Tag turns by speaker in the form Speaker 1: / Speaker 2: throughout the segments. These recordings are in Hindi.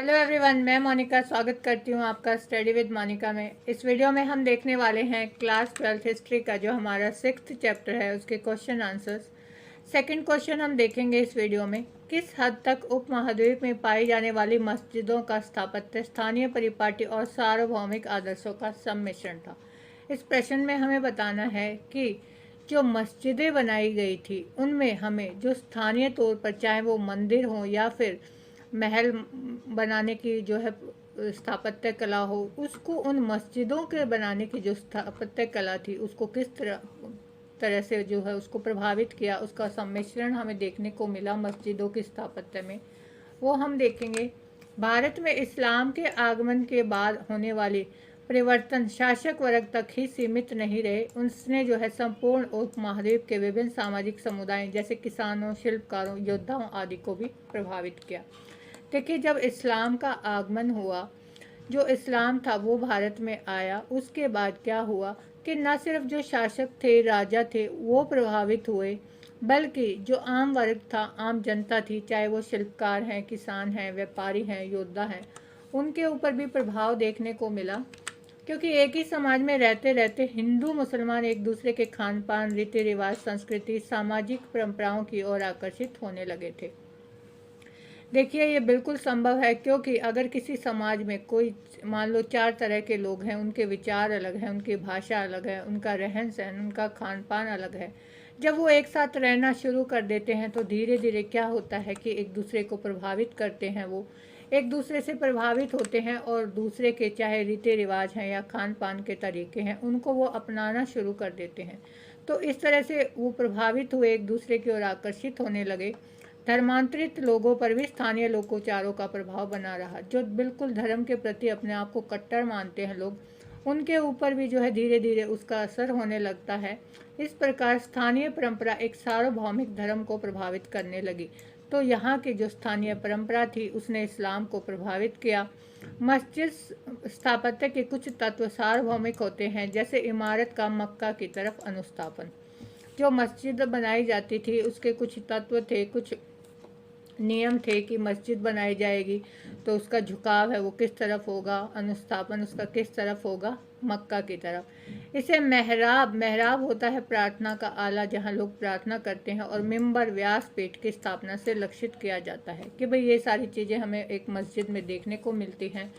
Speaker 1: हेलो एवरीवन, मैं मोनिका स्वागत करती हूँ आपका स्टडी विद मोनिका में। इस वीडियो में हम देखने वाले हैं क्लास 12th हिस्ट्री का जो हमारा 6th चैप्टर है उसके क्वेश्चन आंसर्स। सेकंड क्वेश्चन हम देखेंगे इस वीडियो में, किस हद तक उपमहाद्वीप में पाई जाने वाली मस्जिदों का स्थापत्य स्थानीय परिपाटी और सार्वभौमिक आदर्शों का सम्मिश्रण था। इस प्रश्न में हमें बताना है कि जो मस्जिदें बनाई गई थी उनमें हमें जो स्थानीय तौर पर, चाहे वो मंदिर हो या फिर महल बनाने की जो है स्थापत्य कला हो, उसको उन मस्जिदों के बनाने की जो स्थापत्य कला थी उसको किस तरह से जो है उसको प्रभावित किया, उसका सम्मिश्रण हमें देखने को मिला मस्जिदों की स्थापत्य में, वो हम देखेंगे। भारत में इस्लाम के आगमन के बाद होने वाली परिवर्तन शासक वर्ग तक ही सीमित नहीं रहे, उसने जो है संपूर्ण उपमहाद्वीप के विभिन्न सामाजिक समुदायों जैसे किसानों, शिल्पकारों, योद्धाओं आदि को भी प्रभावित किया। देखिए, जब इस्लाम का आगमन हुआ, जो इस्लाम था वो भारत में आया, उसके बाद क्या हुआ कि न सिर्फ जो शासक थे, राजा थे, वो प्रभावित हुए, बल्कि जो आम वर्ग था, आम जनता थी, चाहे वो शिल्पकार हैं, किसान हैं, व्यापारी हैं, योद्धा हैं, उनके ऊपर भी प्रभाव देखने को मिला। क्योंकि एक ही समाज में रहते रहते हिंदू मुसलमान एक दूसरे के खान पान, रीति रिवाज, संस्कृति, सामाजिक परंपराओं की ओर आकर्षित होने लगे थे। देखिए, ये बिल्कुल संभव है, क्योंकि अगर किसी समाज में कोई, मान लो 4 तरह के लोग हैं, उनके विचार अलग हैं, उनकी भाषा अलग है, उनका रहन सहन, उनका खान पान अलग है, जब वो एक साथ रहना शुरू कर देते हैं तो धीरे धीरे क्या होता है कि एक दूसरे को प्रभावित करते हैं, वो एक दूसरे से प्रभावित होते हैं और दूसरे के चाहे रीति रिवाज हैं या खान पान के तरीके हैं, उनको वो अपनाना शुरू कर देते हैं। तो इस तरह से वो प्रभावित हुए, एक दूसरे की ओर आकर्षित होने लगे। धर्मांतरित लोगों पर भी स्थानीय लोकोचारों का प्रभाव बना रहा। जो बिल्कुल धर्म के प्रति अपने आप को कट्टर मानते हैं लोग, उनके ऊपर भी जो है धीरे धीरे उसका असर होने लगता है। इस प्रकार स्थानीय परंपरा एक सार्वभौमिक धर्म को प्रभावित करने लगी। तो यहाँ की जो स्थानीय परंपरा थी उसने इस्लाम को प्रभावित किया। मस्जिद स्थापत्य के कुछ तत्व सार्वभौमिक होते हैं, जैसे इमारत का मक्का की तरफ अनुस्थापन। जो मस्जिद बनाई जाती थी उसके कुछ तत्व थे, कुछ नियम थे कि मस्जिद बनाई जाएगी तो उसका झुकाव है वो किस तरफ होगा, अनुस्थापन उसका किस तरफ होगा, मक्का की तरफ। इसे महराब होता है प्रार्थना का आला, जहाँ लोग प्रार्थना करते हैं, और मिंबर व्यासपीठ की स्थापना से लक्षित किया जाता है कि भाई ये सारी चीज़ें हमें एक मस्जिद में देखने को मिलती हैं।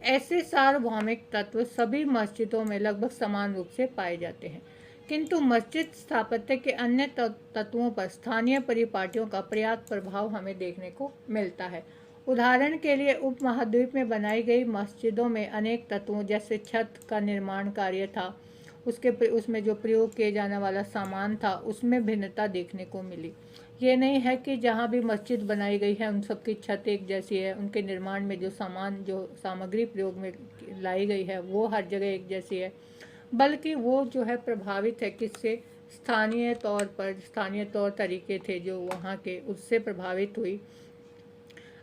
Speaker 1: ऐसे सार्वभौमिक तत्व सभी मस्जिदों में लगभग समान रूप से पाए जाते हैं, किंतु मस्जिद स्थापत्य के अन्य तत्वों पर स्थानीय परिपाटियों का पर्याप्त प्रभाव हमें देखने को मिलता है। उदाहरण के लिए उपमहाद्वीप में बनाई गई मस्जिदों में अनेक तत्वों जैसे छत का निर्माण कार्य था, उसमें जो प्रयोग किए जाने वाला सामान था उसमें भिन्नता देखने को मिली। ये नहीं है कि जहाँ भी मस्जिद बनाई गई है उन सब की छत एक जैसी है, उनके निर्माण में जो सामग्री प्रयोग में लाई गई है वो हर जगह एक जैसी है, बल्कि वो जो है प्रभावित है किससे, स्थानीय तौर तरीके थे जो वहाँ के, उससे प्रभावित हुई।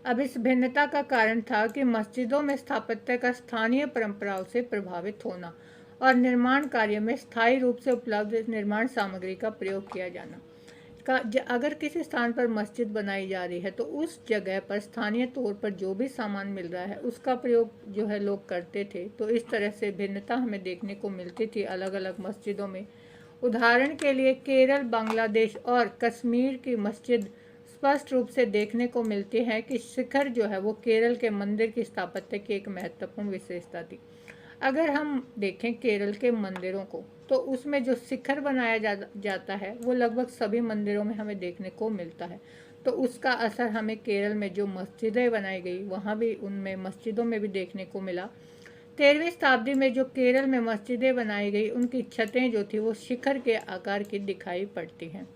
Speaker 1: अब इस भिन्नता का कारण था कि मस्जिदों में स्थापत्य का स्थानीय परंपराओं से प्रभावित होना और निर्माण कार्य में स्थायी रूप से उपलब्ध निर्माण सामग्री का प्रयोग किया जाना। अगर किसी स्थान पर मस्जिद बनाई जा रही है तो उस जगह पर स्थानीय तौर पर जो भी सामान मिल रहा है उसका प्रयोग जो है लोग करते थे। तो इस तरह से भिन्नता हमें देखने को मिलती थी अलग अलग मस्जिदों में। उदाहरण के लिए केरल, बांग्लादेश और कश्मीर की मस्जिद स्पष्ट रूप से देखने को मिलती है कि शिखर जो है वो केरल के मंदिर की स्थापत्य की एक महत्वपूर्ण विशेषता थी। अगर हम देखें केरल के मंदिरों को तो उसमें जो शिखर बनाया जाता है वो लगभग सभी मंदिरों में हमें देखने को मिलता है। तो उसका असर हमें केरल में जो मस्जिदें बनाई गई वहाँ भी, उनमें मस्जिदों में भी देखने को मिला। 13वीं शताब्दी में जो केरल में मस्जिदें बनाई गई उनकी छतें जो थी वो शिखर के आकार की दिखाई पड़ती हैं।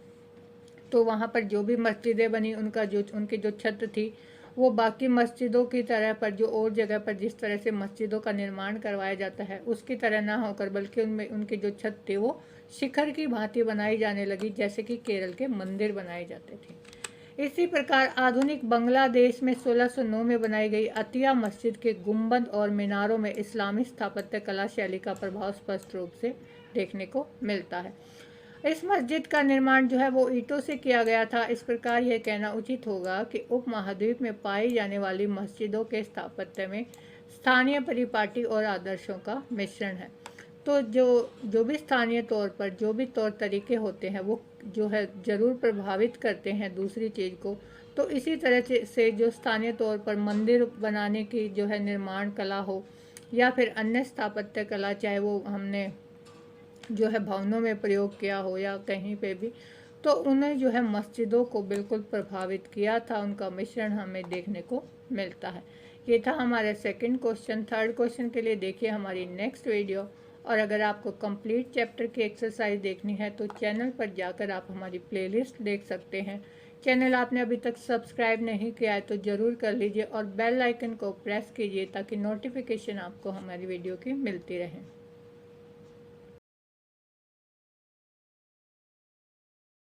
Speaker 1: तो वहाँ पर जो भी मस्जिदें बनी उनकी जो छत थी वो बाकी मस्जिदों की तरह, पर जो और जगह पर जिस तरह से मस्जिदों का निर्माण करवाया जाता है उसकी तरह ना होकर, बल्कि उनमें उनकी जो छत थी वो शिखर की भांति बनाई जाने लगी, जैसे कि केरल के मंदिर बनाए जाते थे। इसी प्रकार आधुनिक बांग्लादेश में 1609 में बनाई गई अतिया मस्जिद के गुंबद और मीनारों में इस्लामी स्थापत्य कला शैली का प्रभाव स्पष्ट रूप से देखने को मिलता है। इस मस्जिद का निर्माण जो है वो ईंटों से किया गया था। इस प्रकार यह कहना उचित होगा कि उपमहाद्वीप में पाई जाने वाली मस्जिदों के स्थापत्य में स्थानीय परिपाटी और आदर्शों का मिश्रण है। तो जो भी स्थानीय तौर पर जो भी तौर तरीके होते हैं वो जो है ज़रूर प्रभावित करते हैं दूसरी चीज़ को। तो इसी तरह से जो स्थानीय तौर पर मंदिर बनाने की जो है निर्माण कला हो या फिर अन्य स्थापत्य कला, चाहे वो हमने जो है भवनों में प्रयोग किया हो या कहीं पे भी, तो उन्हें जो है मस्जिदों को बिल्कुल प्रभावित किया था। उनका मिश्रण हमें देखने को मिलता है। ये था हमारा सेकंड क्वेश्चन। थर्ड क्वेश्चन के लिए देखिए हमारी नेक्स्ट वीडियो। और अगर आपको कंप्लीट चैप्टर की एक्सरसाइज देखनी है तो चैनल पर जाकर आप हमारी प्लेलिस्ट देख सकते हैं। चैनल आपने अभी तक सब्सक्राइब नहीं किया है तो ज़रूर कर लीजिए और बेल आइकन को प्रेस कीजिए ताकि नोटिफिकेशन आपको हमारी वीडियो की मिलती रहे।